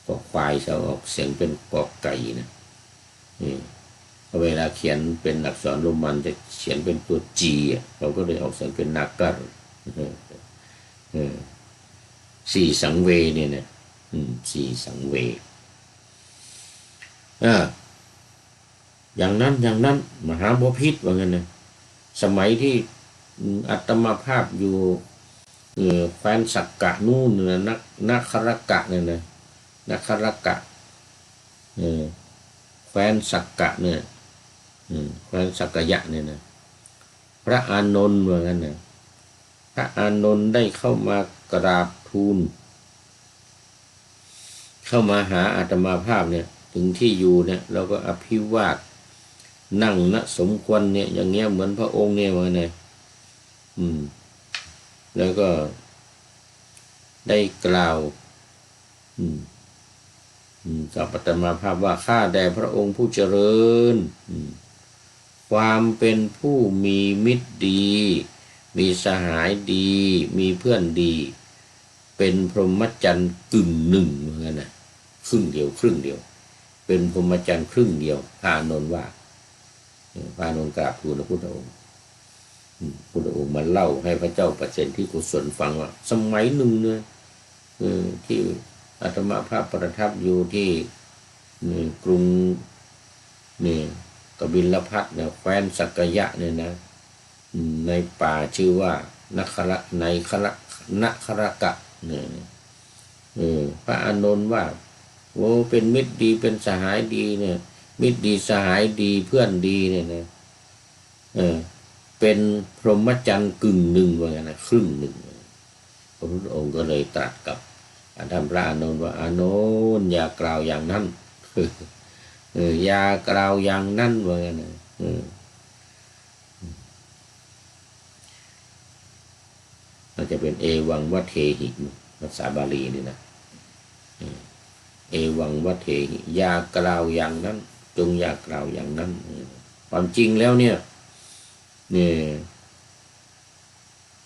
ก็ควายเขาออกเสียงเป็นกอไก่นะเวลาเขียนเป็นอักษรโรมันจะเขียนเป็นตัวจีเราก็เลยออกเสียงเป็นนาเกอร์สี่สังเวเนี่ยนะสี่สังเวอย่างนั้นมหาบพิตรว่างั้นนะสมัยที่อาตมาภาพอยู่แคว้นสักกะนู่นนะนักครกะเนี่ยนะนักครกะแคว้นสักกะเนี่ยแคว้นสักกะยะเนี่ยนะพระอานนท์ว่างั้นนะพระอานนท์ได้เข้ามากราบทูลเข้ามาหาอาตมาภาพเนี่ยถึงที่อยู่เนี่ยเราก็อภิวาทนั่งนะสมควรเนี่ยอย่างเงี้ยเหมือนพระองค์เนี่ยว่าไงแล้วก็ได้กล่าวกับอาตมาภาพว่าข้าแด่พระองค์ผู้เจริญความเป็นผู้มีมิตรดีมีสหายดีมีเพื่อนดีเป็นพรหมจรรย์กึ่งหนึ่งเหมือนกันนะครึ่งเดียวเป็นพรหมจรรย์ครึ่งเดียวพระอานนท์ว่าพระอานนท์กราบทูลพระพุทธองค์พุทธองค์มาเล่าให้พระเจ้าประเสนที่กุศลฟังว่าสมัยหนึ่งเนี่ยที่อาตมาภาพประทับอยู่ที่กรุงกบิลพัสเนี่ยแคว้นสักกยะเนี่ยนะในป่าชื่อว่านัคระในนัครกะเนี่ยพระอานนท์ว่าโอ้เป็นมิตรดีเป็นสหายดีเนี่ยมิตรดีสหายดีเพื่อนดีเนี่ยนะเป็นพรหมจรรย์กึ่งหนึ่งว่างั้นนะครึ่งหนึ่งพระพุทธองค์ก็เลยตรัสกับท่านพระอานนท์ว่าอานนท์อย่ากล่าวอย่างนั้นอย่ากล่าวอย่างนั้นว่างั้นนะมันจะเป็นเอวังวัเทหิภาษาบาลีนี่นะเอวังวัเทหิอย่ากล่าวอย่างนั้นจงอย่ากล่าวอย่างนั้นความจริงแล้วเนี่ย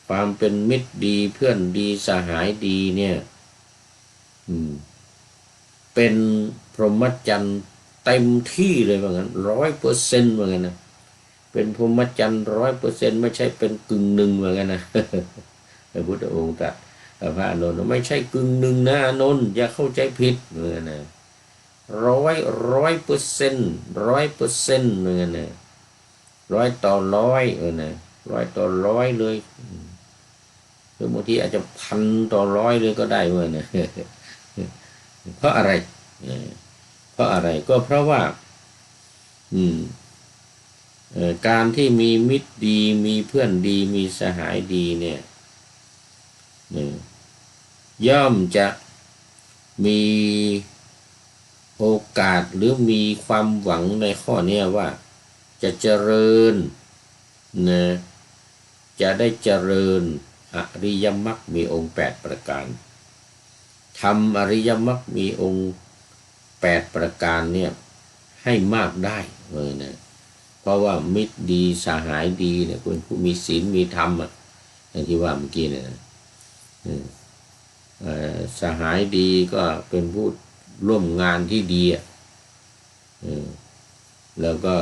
ความเป็นมิตรดีเพื่อนดีสหายดีเนี่ยเป็นพรหมจรรย์เต็มที่เลยว่างั้น100%ว่างั้นนะเป็นพรหมจรรย์100%ไม่ใช่เป็นกึ่งหนึ่งว่างั้นนะพระพุทธองค์ตรัสพระอานนท์ไม่ใช่กึ่งหนึ่งนะอานนท์อย่าเข้าใจผิดว่างั้นนะ100%ว่างั้นนะ100 ต่อ 100นะ100 ต่อ 100เลยหรือบางทีอาจจะ1,000 ต่อ 100เลยก็ได้เมื่อนะเพราะอะไรก็เพราะว่าการที่มีมิตรดีมีเพื่อนดีมีสหายดีเนี่ยย่อมจะมีผ โอกาสหรือมีความหวังในข้อนี้ว่าจะเจริญนะจะได้เจริญอริยมรรคมีองค์8ประการทำอริยมรรคมีองค์8ประการเนี่ยให้มากได้เลยนะเพราะว่ามิตรดีสหายดีเนี่ยเป็นผู้มีศีลมีธรรมอย่างที่ว่าเมื่อกี้เนี่ยนะสหายดีก็เป็นผู้ร่วมงานที่ดีแล้วก็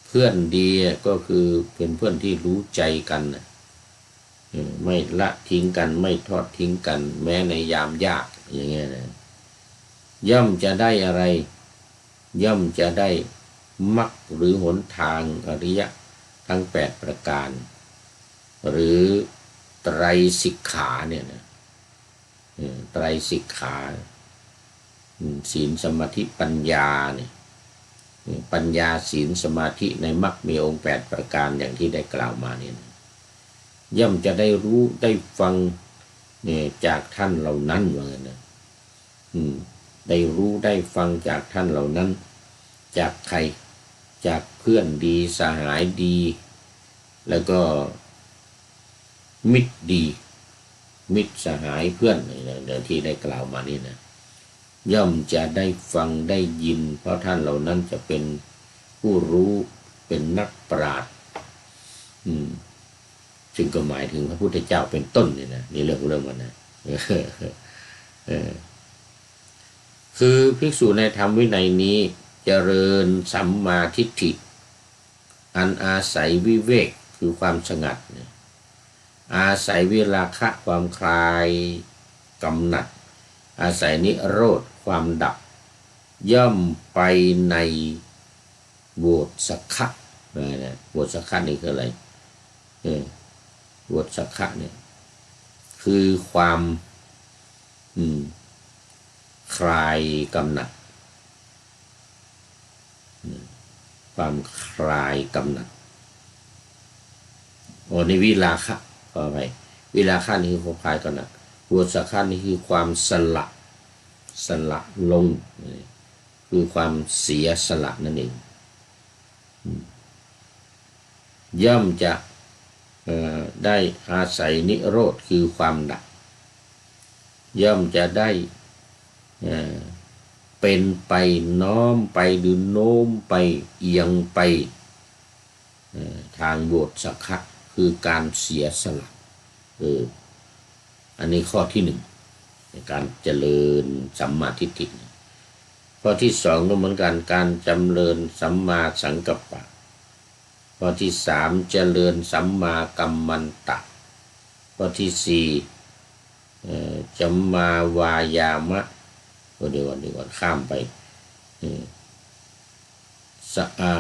เพื่อนดีก็คือเป็นเพื่อนที่รู้ใจกันไม่ละทิ้งกันไม่ทอดทิ้งกันแม้ในยามยากอย่างเงี้ยนะย่อมจะได้อะไรย่อมจะได้มรรคหรือหนทางอริยะทั้ง8ประการหรือไตรสิกขาเนี่ยนะไตรสิกขาศีลสมาธิปัญญาเนี่ยปัญญาศีลสมาธิในมรรคมีองค์8ประการอย่างที่ได้กล่าวมาเนี่ยย่อมจะได้รู้ได้ฟังเนี่ยจากท่านเหล่านั้นว่างั้นนะได้รู้ได้ฟังจากท่านเหล่านั้นจากใครจากเพื่อนดีสหายดีแล้วก็มิตรดีมิตรสหายเพื่อนเดี๋ยวที่ได้กล่าวมานี่นะย่อมจะได้ฟังได้ยินเพราะท่านเหล่านั้นจะเป็นผู้รู้เป็นนักปราชญ์ซึ่งก็หมายถึงพระพุทธเจ้าเป็นต้นนี่นะนี่เรื่องมันนะคือภิกษุในธรรมวินัยนี้เจริญสัมมาทิฏฐิอันอาศัยวิเวกคือความสงัดอาศัยวิราคะความคลายกำหนัดอาศัยนิโรธความดับย่อมไปในโวสัคคะนะโวสัคคะนี่คืออะไรโวสัคคะเนี่ยคือความคลายกำหนัดความคลายกำหนัดนี่วิราคะขอไปวิราคะนี่คือความคลายกำหนัดโวสัคคะนี่คือความสละลงคือความเสียสละนั่นเองย่อมจะได้อาศัยนิโรธคือความดับย่อมจะได้เป็นไปน้อมไปหรือโน้มไปเอียงไปทางโวสัคคะคือการเสียสละอันนี้ข้อที่1ในการเจริญสัมมาทิฏฐิข้อที่2ก็เหมือนกันการจำเริญสัมมาสังกัปปะข้อที่3เจริญสัมมากัมมันตะข้อที่4สัมมาวายามะเดี๋ยวก่อนข้ามไป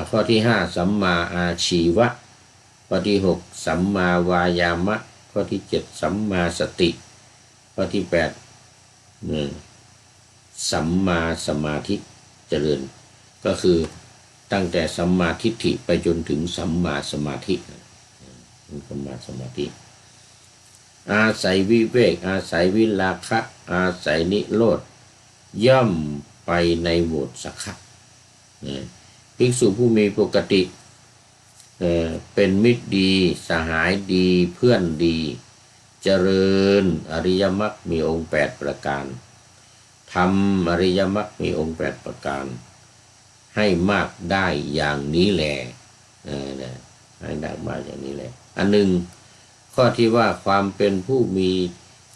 ข้อที่5สัมมาอาชีวะข้อที่6สัมมาวายามะข้อที่7สัมมาสติข้อที่8สัมมาสมาธิเจริญก็คือตั้งแต่สัมมาทิฏฐิไปจนถึงสัมมาสมาธิสัมมาสมาธิอาศัยวิเวกอาศัยวิราคะอาศัยนิโรธย่อมไปในโวสัคคะภิกษุผู้มีปกติเป็นมิตรดีสหายดีเพื่อนดีเจริญอริยมรรคมีองค์8ประการทำอริยมรรคมีองค์8ประการให้มากได้อย่างนี้แหละให้ได้มากอย่างนี้แหละอันหนึ่งข้อที่ว่าความเป็นผู้มี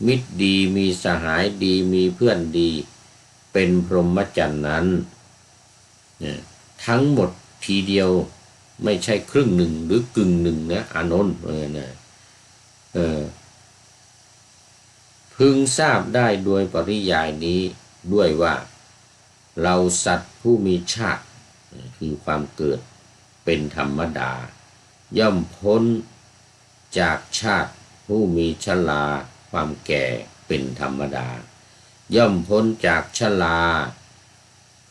มิตรดีมีสหายดีมีเพื่อนดีเป็นพรหมจรรย์นั้นทั้งหมดทีเดียวไม่ใช่ครึ่งหนึ่งหรือกึ่งหนึ่งนะอานนท์พึงทราบได้โดยปริยายนี้ด้วยว่าเราสัตว์ผู้มีชาติคือความเกิดเป็นธรรมดาย่อมพ้นจากชาติผู้มีชราความแก่เป็นธรรมดาย่อมพ้นจากชรา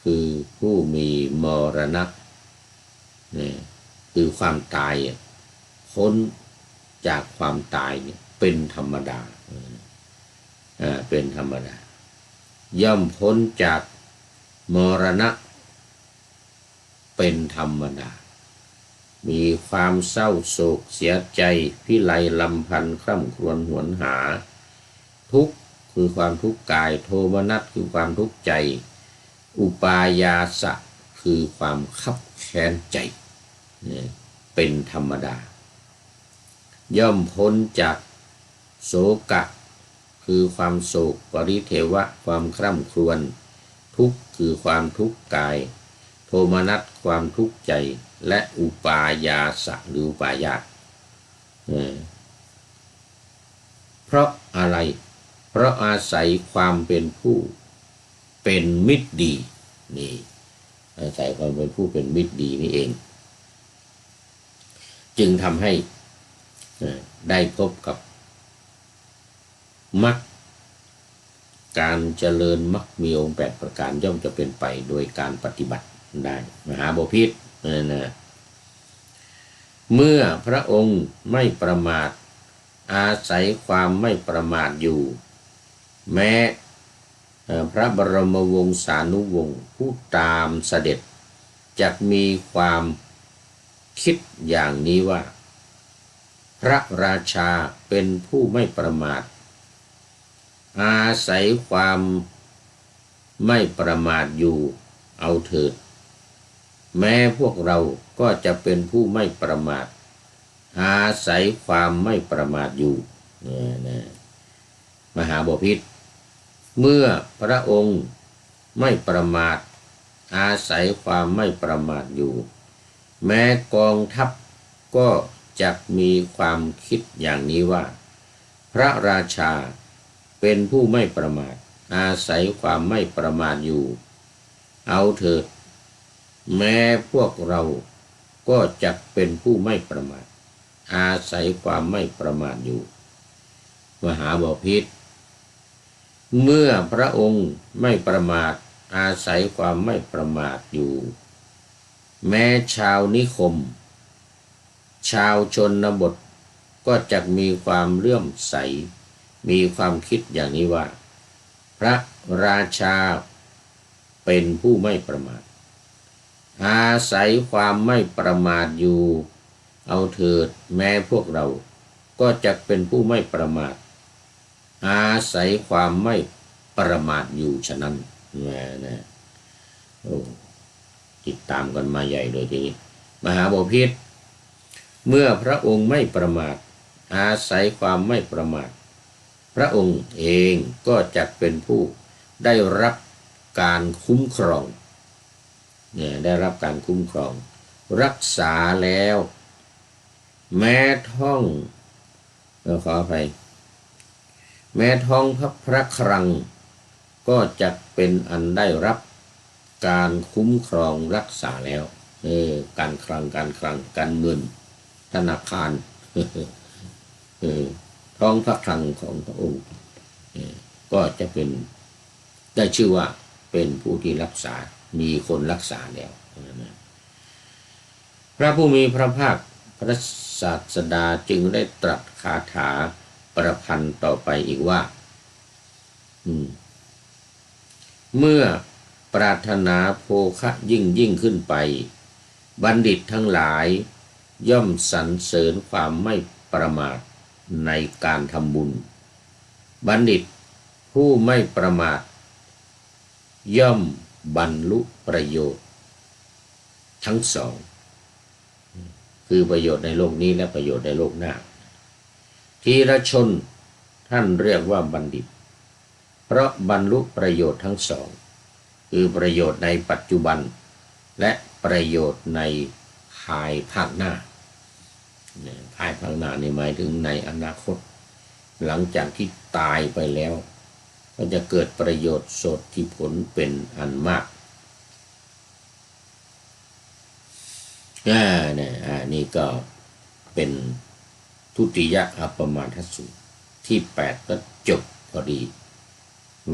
คือผู้มีมรณะคือความตายพ้นจากความตายเนี่ยเป็นธรรมดาเป็นธรรมดาย่อมพ้นจาก มรณะเป็นธรรมดามีความเศร้าโศกเสียใจพิไรลำพันธ์คร่ำครวญหวนหาทุกข์คือความทุกข์กายโทมนัสคือความทุกข์ใจอุปายาสะคือความคับแค้นใจเป็นธรรมดาย่อมพ้นจากโศกะคือความโศกปริเทวะความคร่ำครวญทุกข์คือความทุกข์กายโทมนัสความทุกข์ใจและอุปายาสะหรืออุปายาสเพราะอะไรเพราะอาศัยความเป็นผู้เป็นมิตรดีนี่อาศัยความเป็นผู้เป็นมิตรดีนี่เองจึงทำให้ได้พบกับมรรคการเจริญมรรคมีองค์8ประการย่อมจะเป็นไปโดยการปฏิบัติได้มหาบพิตรนะเมื่อพระองค์ไม่ประมาทอาศัยความไม่ประมาทอยู่แม้พระบรมวงศานุวงศ์ผู้ตามเสด็จจักมีความคิดอย่างนี้ว่าพระราชาเป็นผู้ไม่ประมาทอาศัยความไม่ประมาทอยู่เอาเถิดแม้พวกเราก็จะเป็นผู้ไม่ประมาทอาศัยความไม่ประมาทอยู่มหาบพิตรเมื่อพระองค์ไม่ประมาทอาศัยความไม่ประมาทอยู่แม้กองทัพก็จะมีความคิดอย่างนี้ว่าพระราชาเป็นผู้ไม่ประมาทอาศัยความไม่ประมาทอยู่เอาเถิดแม้พวกเราก็จะเป็นผู้ไม่ประมาทอาศัยความไม่ประมาทอยู่มหาบพิตรเมื่อพระองค์ไม่ประมาทอาศัยความไม่ประมาทอยู่แม้ชาวนิคมชาวชนบทก็จะมีความเลื่อมใสมีความคิดอย่างนี้ว่าพระราชาเป็นผู้ไม่ประมาทอาศัยความไม่ประมาทอยู่เอาเถิดแม้พวกเราก็จะเป็นผู้ไม่ประมาทอาศัยความไม่ประมาทอยู่ฉะนั้นนะติดตามกันมาใหญ่เลยทีนี้มหาบพิตรเมื่อพระองค์ไม่ประมาทอาศัยความไม่ประมาทพระองค์เองก็จะเป็นผู้ได้รับการคุ้มครองได้รับการคุ้มครองรักษาแล้วแม้ท้องขออภัยแม้ท้องพระคลังก็จะเป็นอันได้รับการคุ้มครองรักษาแล้วการคลังการเงินธนาคารท้องพระคลังของพระองค์ก็จะเป็นได้ชื่อว่าเป็นผู้ที่รักษามีคนรักษาแล้วพระผู้มีพระภาคพระศาสดาจึงได้ตรัสคาถาประพันธ์ต่อไปอีกว่าเมื่อปรารถนาโภคะยิ่งขึ้นไปบัณฑิตทั้งหลายย่อมสรรเสริญความไม่ประมาทในการทำบุญบัณฑิตผู้ไม่ประมาทย่อมบรรลุประโยชน์ทั้งสองคือประโยชน์ในโลกนี้และประโยชน์ในโลกหน้าทีละชนท่านเรียกว่าบัณฑิตเพราะบรรลุประโยชน์ทั้งสองคือประโยชน์ในปัจจุบันและประโยชน์ในภายภาคหน้าภายภาคหน้านี่หมายถึงในอนาคตหลังจากที่ตายไปแล้วก็จะเกิดประโยชน์โสติผลเป็นอันมากนี่ก็เป็นทุติยอัปปมาทสูตรที่8ก็จบพอดี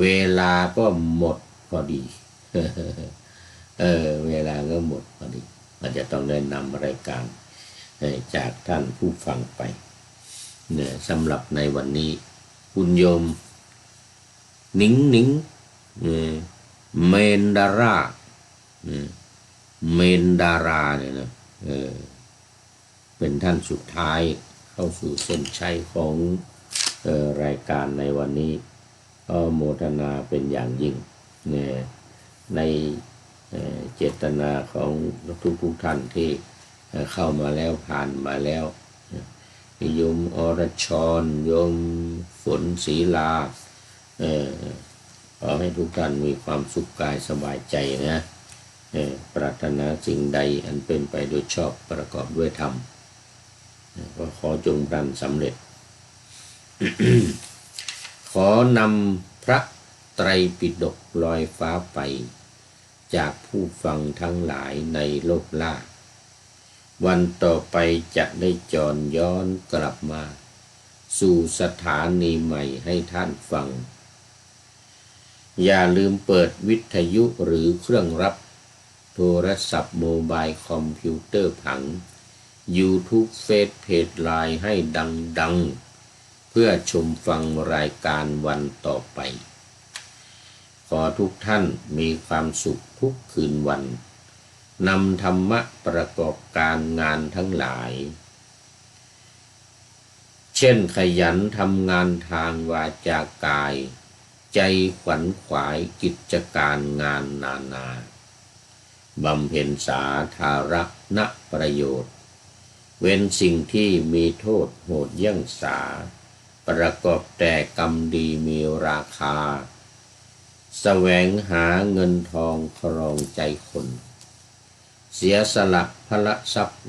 เวลาก็หมดพอดีเวลาก็หมดพอดีมันจะต้องได้นำรายการจากท่านผู้ฟังไปเนี่ยสำหรับในวันนี้คุณโยมหนิง เมนดาราเมนดาราเนี่ยนะเป็นท่านสุดท้ายเข้าสู่เส้นชัยของรายการในวันนี้ก็โมทนาเป็นอย่างยิ่งในเจตนาของทุกท่านที่เข้ามาแล้วผ่านมาแล้วโยมอรชรโยมฝนศรีลาขอให้ทุกท่านมีความสุขกายสบายใจนะปรารถนาสิ่งใดอันเป็นไปโดยชอบประกอบด้วยธรรมก็ขอจงรันสำเร็จ ขอนำพระไตรปิฎกลอยฟ้าไปจากผู้ฟังทั้งหลายในโลกล่าวันต่อไปจะได้จรย้อนกลับมาสู่สถานีใหม่ให้ท่านฟังอย่าลืมเปิดวิทยุหรือเครื่องรับโทรศัพท์โมบายคอมพิวเตอร์ผัง YouTube เฟซเพจไลน์ให้ดังๆเพื่อชมฟังรายการวันต่อไปขอทุกท่านมีความสุขทุกคืนวันนำธรรมะประกอบการงานทั้งหลายเช่นขยันทำงานทางวาจากายใจขวัญขวายกิจการงานนานาบำเพ็ญสาธารณประโยชน์เว้นสิ่งที่มีโทษโหดเยี่ยงสาประกอบแต่กรรมดีมีราคาแสวงหาเงินทองครองใจคนเสียสละพละทรัพย์